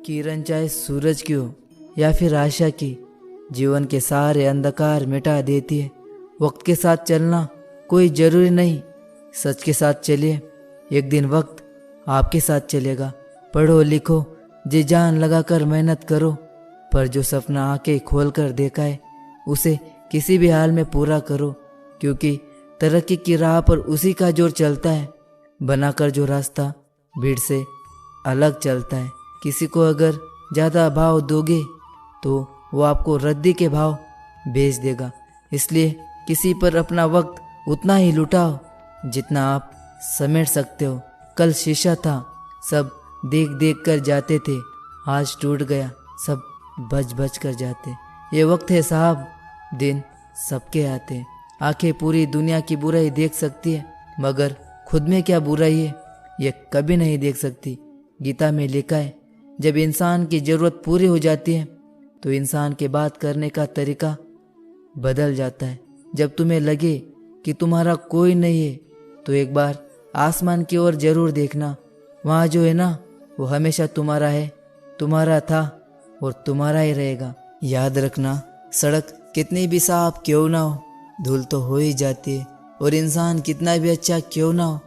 किरण चाहे सूरज की हो या फिर आशा की, जीवन के सारे अंधकार मिटा देती है। वक्त के साथ चलना कोई जरूरी नहीं, सच के साथ चलिए, एक दिन वक्त आपके साथ चलेगा। पढ़ो लिखो, जी जान लगाकर मेहनत करो, पर जो सपना आंखें खोल कर देखा है उसे किसी भी हाल में पूरा करो, क्योंकि तरक्की की राह पर उसी का जोर चलता है, बनाकर जो रास्ता भीड़ से अलग चलता है। किसी को अगर ज़्यादा भाव दोगे तो वो आपको रद्दी के भाव बेच देगा। इसलिए किसी पर अपना वक्त उतना ही लुटाओ जितना आप समेट सकते हो। कल शीशा था, सब देख देख कर जाते थे, आज टूट गया, सब बच बच कर जाते। ये वक्त है साहब, दिन सबके आते हैं। आंखें पूरी दुनिया की बुराई देख सकती है, मगर खुद में क्या बुराई है ये कभी नहीं देख सकती। गीता में लिखा है, जब इंसान की ज़रूरत पूरी हो जाती है तो इंसान के बात करने का तरीका बदल जाता है। जब तुम्हें लगे कि तुम्हारा कोई नहीं है तो एक बार आसमान की ओर जरूर देखना, वहाँ जो है ना वो हमेशा तुम्हारा है, तुम्हारा था और तुम्हारा ही रहेगा। याद रखना, सड़क कितनी भी साफ क्यों ना हो, धूल तो हो ही जाती है, और इंसान कितना भी अच्छा क्यों ना हो,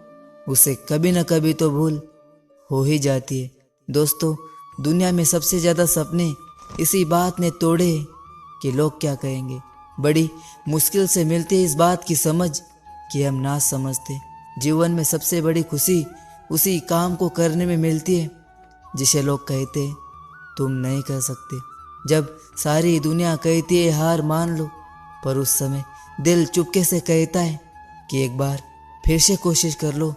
उसे कभी न कभी तो भूल हो ही जाती है। दोस्तों, दुनिया में सबसे ज़्यादा सपने इसी बात ने तोड़े कि लोग क्या कहेंगे। बड़ी मुश्किल से मिलती है इस बात की समझ कि हम ना समझते। जीवन में सबसे बड़ी खुशी उसी काम को करने में मिलती है जिसे लोग कहते हैं तुम नहीं कर सकते। जब सारी दुनिया कहती है हार मान लो, पर उस समय दिल चुपके से कहता है कि एक बार फिर से कोशिश कर लो,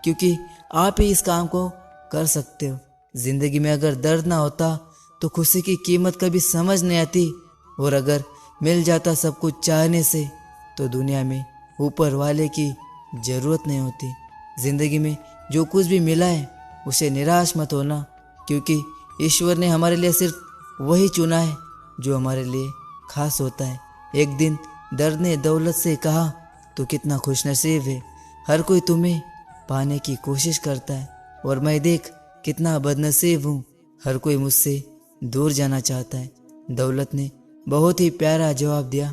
क्योंकि आप ही इस काम को कर सकते हो। जिंदगी में अगर दर्द ना होता तो खुशी की कीमत कभी समझ नहीं आती, और अगर मिल जाता सब कुछ चाहने से तो दुनिया में ऊपर वाले की ज़रूरत नहीं होती। ज़िंदगी में जो कुछ भी मिला है उसे निराश मत होना, क्योंकि ईश्वर ने हमारे लिए सिर्फ वही चुना है जो हमारे लिए खास होता है। एक दिन दर्द ने दौलत से कहा तो कितना खुशनसीब है, हर कोई तुम्हें पाने की कोशिश करता है, और मैं देख कितना बदनसीब हूँ, हर कोई मुझसे दूर जाना चाहता है। दौलत ने बहुत ही प्यारा जवाब दिया,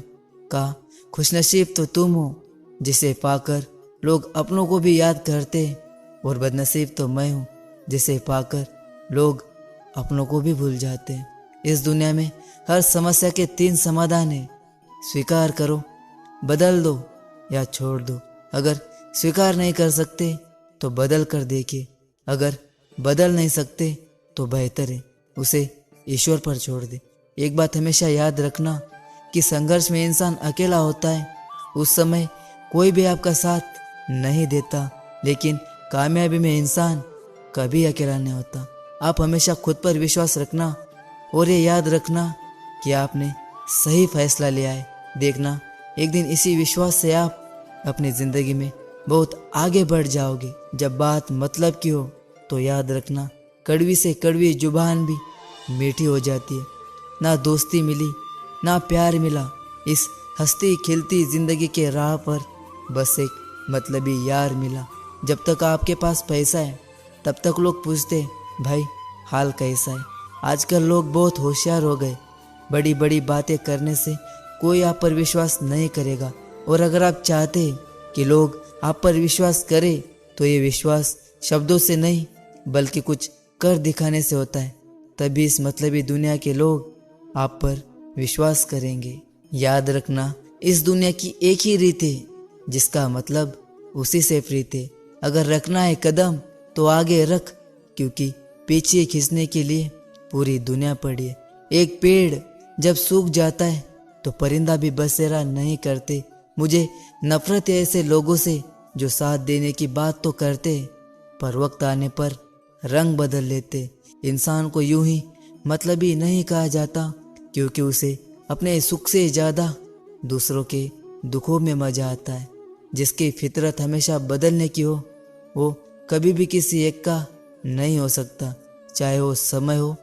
कहा खुशनसीब तो तुम हो जिसे पाकर लोग अपनों को भी याद करते हैं, और बदनसीब तो मैं हूँ जिसे पाकर लोग अपनों को भी भूल जाते हैं। इस दुनिया में हर समस्या के 3 समाधान हैं, स्वीकार करो, बदल दो या छोड़ दो। अगर स्वीकार नहीं कर सकते तो बदल कर देखिए, अगर बदल नहीं सकते तो बेहतर है उसे ईश्वर पर छोड़ दे। एक बात हमेशा याद रखना कि संघर्ष में इंसान अकेला होता है, उस समय कोई भी आपका साथ नहीं देता, लेकिन कामयाबी में इंसान कभी अकेला नहीं होता। आप हमेशा खुद पर विश्वास रखना, और ये याद रखना कि आपने सही फैसला लिया है। देखना, एक दिन इसी विश्वास से आप अपनी ज़िंदगी में बहुत आगे बढ़ जाओगे। जब बात मतलब की हो तो याद रखना, कड़वी से कड़वी जुबान भी मीठी हो जाती है। ना दोस्ती मिली ना प्यार मिला, इस हंसती खिलती ज़िंदगी के राह पर बस एक मतलबी यार मिला। जब तक आपके पास पैसा है तब तक लोग पूछते भाई हाल कैसा है। आजकल लोग बहुत होशियार हो गए, बड़ी बड़ी बातें करने से कोई आप पर विश्वास नहीं करेगा, और अगर आप चाहते कि लोग आप पर विश्वास करें तो ये विश्वास शब्दों से नहीं बल्कि कुछ कर दिखाने से होता है। तभी इस मतलबी दुनिया के लोग आप पर विश्वास करेंगे। याद रखना, इस दुनिया की एक ही रीत है जिसका मतलब उसी से प्रीत है। अगर रखना है कदम तो आगे रख, क्योंकि पीछे खींचने के लिए पूरी दुनिया पड़ी है। एक पेड़ जब सूख जाता है तो परिंदा भी बसेरा नहीं करते। मुझे नफरत है ऐसे लोगों से जो साथ देने की बात तो करते पर वक्त आने पर रंग बदल लेते। इंसान को यूं ही मतलबी नहीं कहा जाता, क्योंकि उसे अपने सुख से ज़्यादा दूसरों के दुखों में मजा आता है। जिसकी फितरत हमेशा बदलने की हो वो कभी भी किसी एक का नहीं हो सकता, चाहे वो समय हो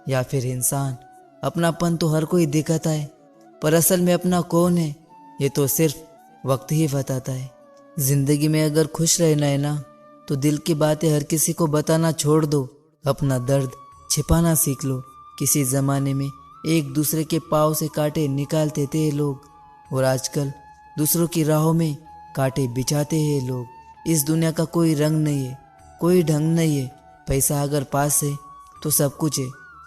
या फिर इंसान। अपनापन तो हर कोई दिखाता है, पर असल में अपना कौन है ये तो सिर्फ वक्त ही बताता है। जिंदगी में अगर खुश रहना है ना तो दिल की बातें हर किसी को बताना छोड़ दो। अपना दर्द छिपाना सीख लो। किसी ज़माने में एक दूसरे के पाँव से कांटे निकालते थे लोग, और आजकल दूसरों की राहों में कांटे बिछाते हैं लोग। इस दुनिया का कोई रंग नहीं है, कोई ढंग नहीं है। पैसा अगर पास है तो सब कुछ है,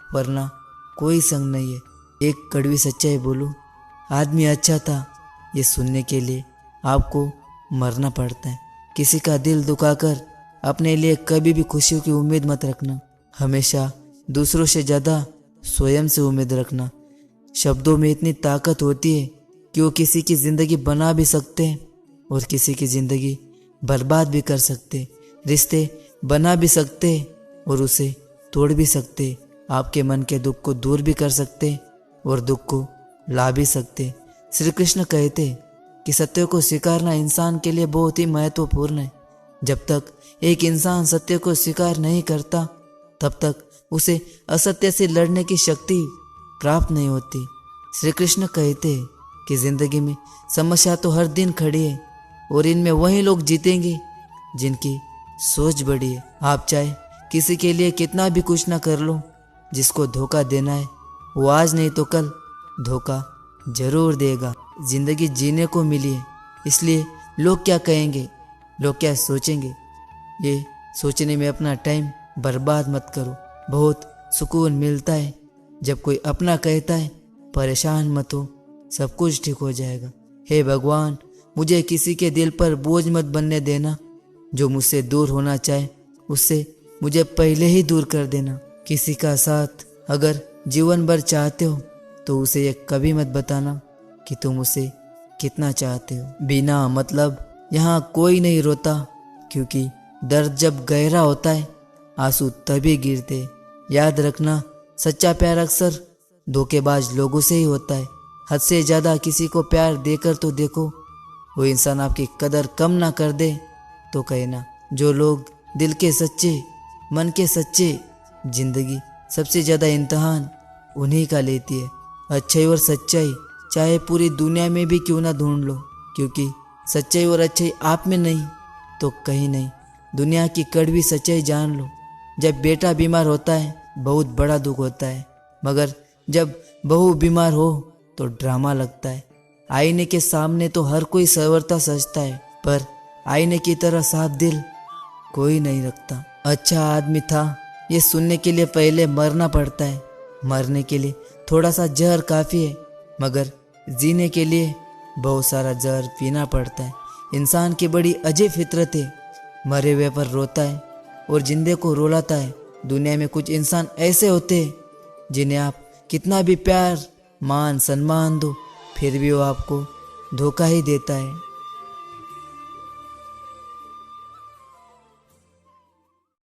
वरना कोई संग नहीं है। एक कड़वी सच्चाई बोलूं, आदमी अच्छा था ये सुनने के लिए आपको मरना पड़ता है। किसी का दिल दुखाकर अपने लिए कभी भी खुशियों की उम्मीद मत रखना। हमेशा दूसरों से ज़्यादा स्वयं से उम्मीद रखना। शब्दों में इतनी ताकत होती है कि वो किसी की ज़िंदगी बना भी सकते हैं और किसी की ज़िंदगी बर्बाद भी कर सकते। रिश्ते बना भी सकते और उसे तोड़ भी सकते। आपके मन के दुख को दूर भी कर सकते और दुख को ला भी सकते। श्री कृष्ण कहते कि सत्य को स्वीकारना इंसान के लिए बहुत ही महत्वपूर्ण है। जब तक एक इंसान सत्य को स्वीकार नहीं करता, तब तक उसे असत्य से लड़ने की शक्ति प्राप्त नहीं होती। श्री कृष्ण कहते हैं कि जिंदगी में समस्या तो हर दिन खड़ी है और इनमें वही लोग जीतेंगे जिनकी सोच बड़ी है। आप चाहे किसी के लिए कितना भी कुछ ना कर लो, जिसको धोखा देना है वो आज नहीं तो कल धोखा जरूर देगा। जिंदगी जीने को मिली है, इसलिए लोग क्या कहेंगे, लोग क्या सोचेंगे, ये सोचने में अपना टाइम बर्बाद मत करो। बहुत सुकून मिलता है जब कोई अपना कहता है परेशान मत हो, सब कुछ ठीक हो जाएगा। हे भगवान, मुझे किसी के दिल पर बोझ मत बनने देना। जो मुझसे दूर होना चाहे उससे मुझे पहले ही दूर कर देना। किसी का साथ अगर जीवन भर चाहते हो तो उसे ये कभी मत बताना कि तुम उसे कितना चाहते हो। बिना मतलब यहाँ कोई नहीं रोता, क्योंकि दर्द जब गहरा होता है आंसू तभी गिरते। याद रखना, सच्चा प्यार अक्सर धोखेबाज लोगों से ही होता है। हद से ज़्यादा किसी को प्यार देकर तो देखो, वो इंसान आपकी कदर कम ना कर दे तो कहना। जो लोग दिल के सच्चे, मन के सच्चे, जिंदगी सबसे ज़्यादा इम्तहान उन्हीं का लेती है। अच्छाई और सच्चाई चाहे पूरी दुनिया में भी क्यों ना ढूंढ लो, क्योंकि सच्चाई और अच्छाई आप में नहीं तो कहीं नहीं। दुनिया की कड़वी सच्चाई जान लो, जब बेटा बीमार होता है बहुत बड़ा दुख होता है, मगर जब बहू बीमार हो तो ड्रामा लगता है। आईने के सामने तो हर कोई संवरता सजता है, पर आईने की तरह साफ दिल कोई नहीं रखता। अच्छा आदमी था ये सुनने के लिए पहले मरना पड़ता है। मरने के लिए थोड़ा सा जहर काफ़ी है, मगर जीने के लिए बहुत सारा जहर पीना पड़ता है। इंसान की बड़ी अजीब फितरत है, मरे हुए पर रोता है और जिंदे को रुलाता है। दुनिया में कुछ इंसान ऐसे होते हैं जिन्हें आप कितना भी प्यार मान सम्मान दो, फिर भी वो आपको धोखा ही देता है।